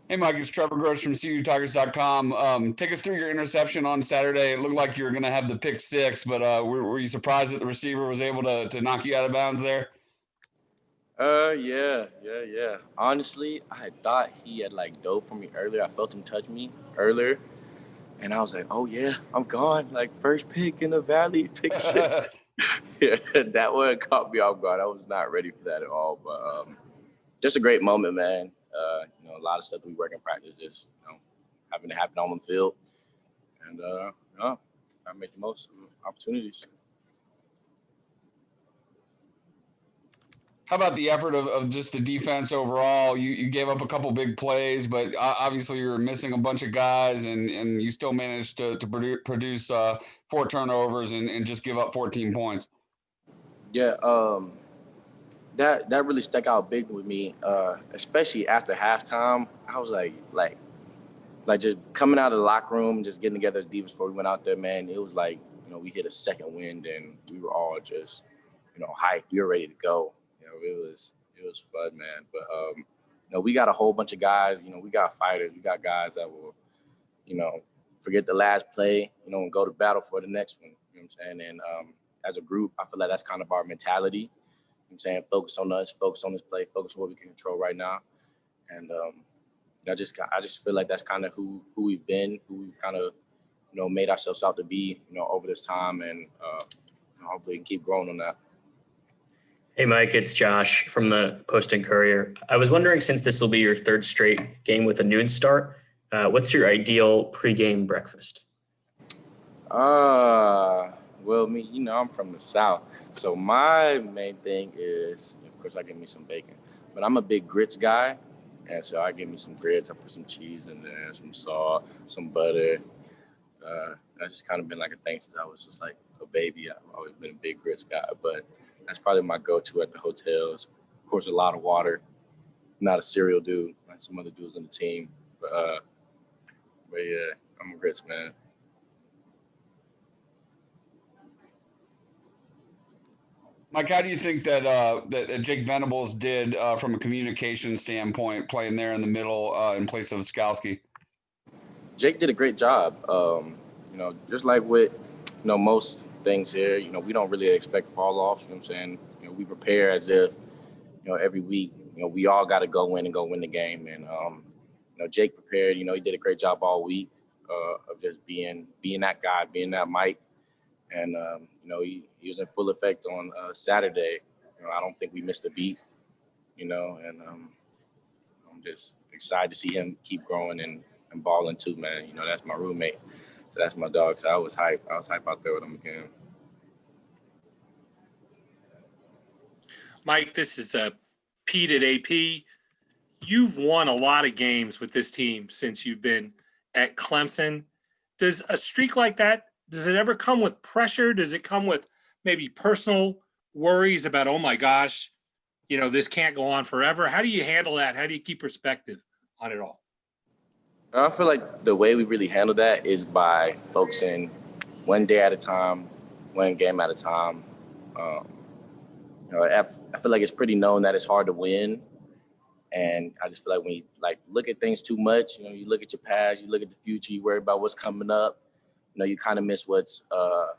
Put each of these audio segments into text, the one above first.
Hey, Mike, it's Trevor Gross from CUTigers.com. Take us through your interception on Saturday. It looked like you were going to have the pick six, but were you surprised that the receiver was able to knock you out of bounds there? Yeah. Honestly, I had thought he had like dove for me earlier. I felt him touch me earlier, and I was like, oh yeah, I'm gone. Like first pick in the valley, pick six. Yeah, that one caught me off guard. I was not ready for that at all. But just a great moment, man. A lot of stuff that we work in practice just having to happen on the field, and I make the most of opportunities. How about the effort of just the defense overall? You gave up a couple big plays, but obviously you were missing a bunch of guys, and you still managed to produce four turnovers and just give up 14 points. Yeah, that really stuck out big with me, especially after halftime. I was like just coming out of the locker room, just getting together as defense before we went out there, man. It was like we hit a second wind, and we were all just hyped. We were ready to go. It was fun, man. But we got a whole bunch of guys. We got fighters. We got guys that will forget the last play, and go to battle for the next one. You know what I'm saying? And as a group, I feel like that's kind of our mentality. You know what I'm saying? Focus on us, focus on this play, focus on what we can control right now. And I just feel like that's kind of who we've been, who we've kind of made ourselves out to be, over this time, and hopefully we can keep growing on that. Hey, Mike, it's Josh from the Post and Courier. I was wondering, since this will be your third straight game with a noon start, what's your ideal pregame breakfast? Well, I'm from the South, so my main thing is, of course, I give me some bacon, but I'm a big grits guy, and so I give me some grits. I put some cheese in there, some salt, some butter. That's just kind of been like a thing since I was just like a baby. I've always been a big grits guy, but that's probably my go-to at the hotels. Of course, a lot of water. I'm not a cereal dude like some other dudes on the team, but yeah, I'm a grits man. Mike, how do you think that that Jake Venables did from a communication standpoint, playing there in the middle in place of Skowski? Jake did a great job. Just like with most things here, we don't really expect fall offs. You know what I'm saying? We prepare as if every week, we all got to go in and go win the game. And Jake prepared. He did a great job all week of just being that guy, being that Mike. And he was in full effect on Saturday. I don't think we missed a beat. And I'm just excited to see him keep growing and balling too, man. That's my roommate. So that's my dog. So I was hyped. I was hyped out there with him again. Mike, this is Pete at AP. You've won a lot of games with this team since you've been at Clemson. Does a streak like that, does it ever come with pressure? Does it come with maybe personal worries about, oh my gosh, this can't go on forever? How do you handle that? How do you keep perspective on it all? I feel like the way we really handle that is by focusing one day at a time, one game at a time. I feel like it's pretty known that it's hard to win. And I just feel like when you look at things too much, you look at your past, you look at the future, you worry about what's coming up, you kind of miss what's I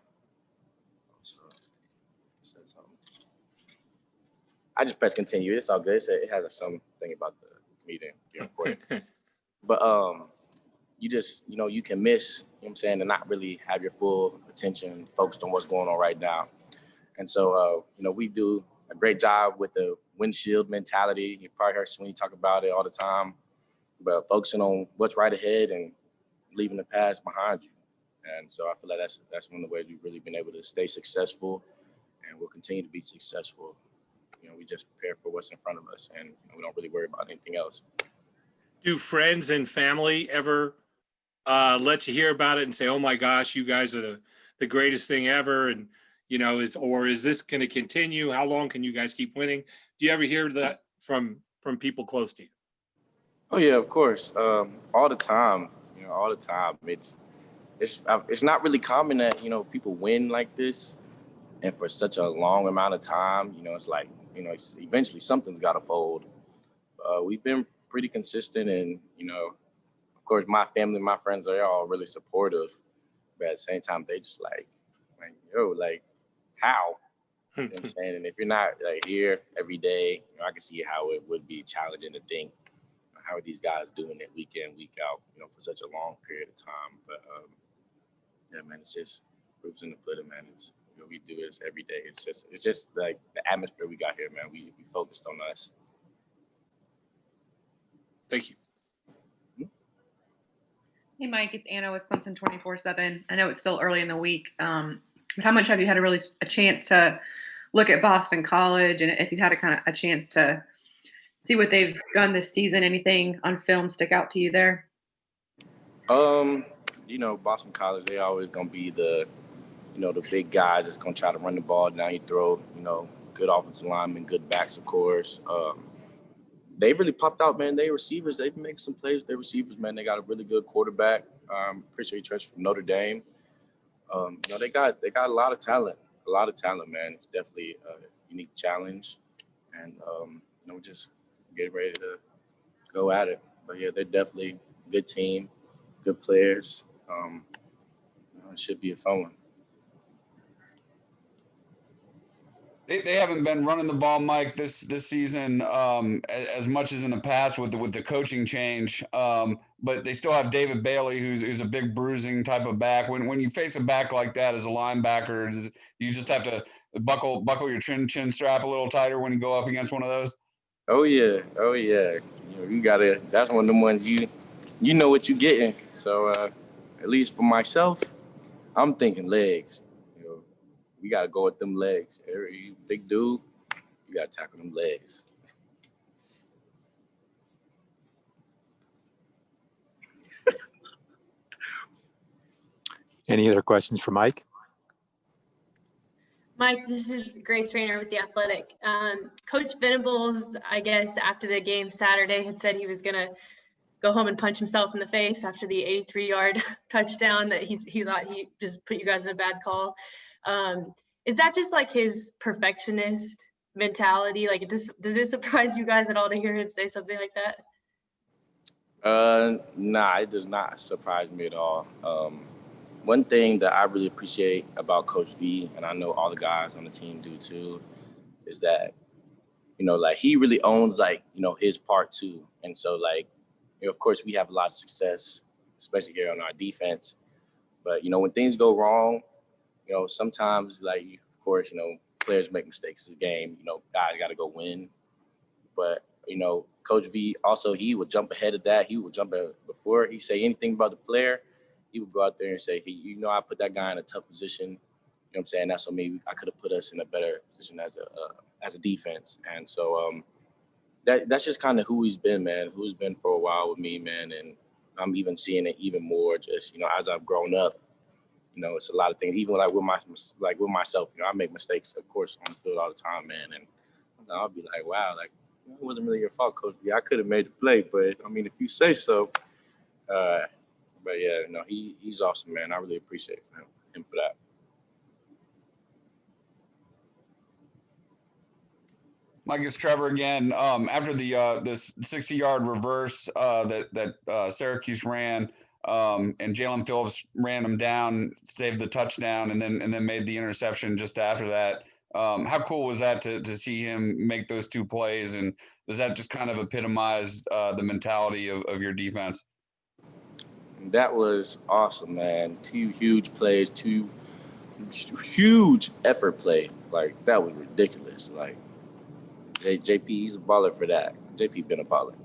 just press continue. It's all good. It has something about the meeting. But you just, you can miss, what I'm saying, and not really have your full attention focused on what's going on right now. And so, we do a great job with the windshield mentality. You probably heard Sweeney talk about it all the time, but focusing on what's right ahead and leaving the past behind you. And so I feel like that's one of the ways we've really been able to stay successful, and we'll continue to be successful. We just prepare for what's in front of us, and we don't really worry about anything else. Do friends and family ever let you hear about it and say, oh my gosh, you guys are the greatest thing ever? And, is this going to continue? How long can you guys keep winning? Do you ever hear that from people close to you? Oh yeah, of course. All the time, all the time. It's not really common that, people win like this and for such a long amount of time. It's like, eventually something's got to fold. We've been pretty consistent, and of course, my family, my friends, are all really supportive. But at the same time, they just like yo, like how? You know what I'm saying? And if you're not like here every day, I can see how it would be challenging to think how are these guys doing it week in, week out, for such a long period of time. But yeah, man, it's just proofs in the pudding, man. It's we do this every day. It's just like the atmosphere we got here, man. We focused on us. Thank you. Hey, Mike, it's Anna with Clemson 24/7. I know it's still early in the week, but how much have you had a chance to look at Boston College, and if you've had a chance to see what they've done this season, anything on film stick out to you there? Boston College, they always gonna be the big guys that's gonna try to run the ball down your throat. Good offensive linemen, good backs, of course. They really popped out, man. They receivers, they've made some plays. They receivers, man. They got a really good quarterback. Pretty sure he transferred from Notre Dame. They got a lot of talent. Man. It's definitely a unique challenge, and we're just getting ready to go at it. But yeah, they're definitely a good team, good players. It should be a fun one. They haven't been running the ball, Mike, this season as much as in the past with the coaching change. But they still have David Bailey, who's a big bruising type of back. When you face a back like that as a linebacker, you just have to buckle your chin strap a little tighter when you go up against one of those. Oh yeah. You gotta. That's one of them ones you know what you're getting. So at least for myself, I'm thinking legs. We got to go with them legs. Every big dude, you got to tackle them legs. Any other questions for Mike? Mike, this is Grace Rayner with The Athletic. Coach Venables, I guess, after the game Saturday had said he was going to go home and punch himself in the face after the 83-yard touchdown that he thought he just put you guys in a bad call. Is that just like his perfectionist mentality? Like, does it surprise you guys at all to hear him say something like that? Nah, it does not surprise me at all. One thing that I really appreciate about Coach V, and I know all the guys on the team do too, is that, like he really owns his part too. And so of course we have a lot of success, especially here on our defense. But, when things go wrong, sometimes of course, players make mistakes in the game, guys got to go win. But, Coach V also, he would jump ahead of that. He would jump before he say anything about the player. He would go out there and say, hey, I put that guy in a tough position. You know what I'm saying? That's what maybe I could have put us in a better position as a defense. And so that's just kind of who he's been, man, who's been for a while with me, man. And I'm even seeing it even more just, as I've grown up. It's a lot of things, even with myself, I make mistakes, of course, on the field all the time, man. And I'll be like, wow, it wasn't really your fault, Coach. Yeah, I could have made the play, but I mean, if you say so. But yeah, he's awesome, man. I really appreciate him for that. Mike, it's Trevor again. After this 60-yard reverse that Syracuse ran, and Jalen Phillips ran him down, saved the touchdown, and then made the interception just after that. How cool was that to see him make those two plays? And does that just kind of epitomize the mentality of your defense? That was awesome, man. Two huge plays, two huge effort play. That was ridiculous. JP, he's a baller for that. JP been a baller.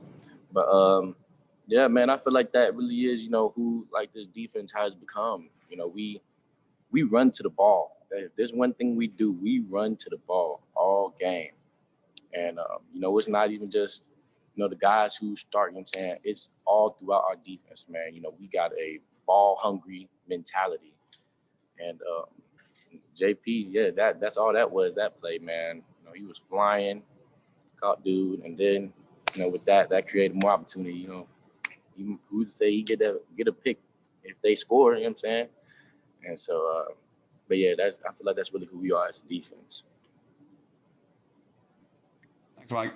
But yeah, man, I feel like that really is, who this defense has become. We run to the ball. If there's one thing we do, we run to the ball all game. And it's not even just the guys who start, you know what I'm saying? It's all throughout our defense, man. We got a ball-hungry mentality. And JP, yeah, that's all that was, that play, man. He was flying, caught dude, and then, with that created more opportunity, who'd say he get a pick if they score, you know what I'm saying? And so, but yeah, I feel like that's really who we are as a defense. Thanks, Mike.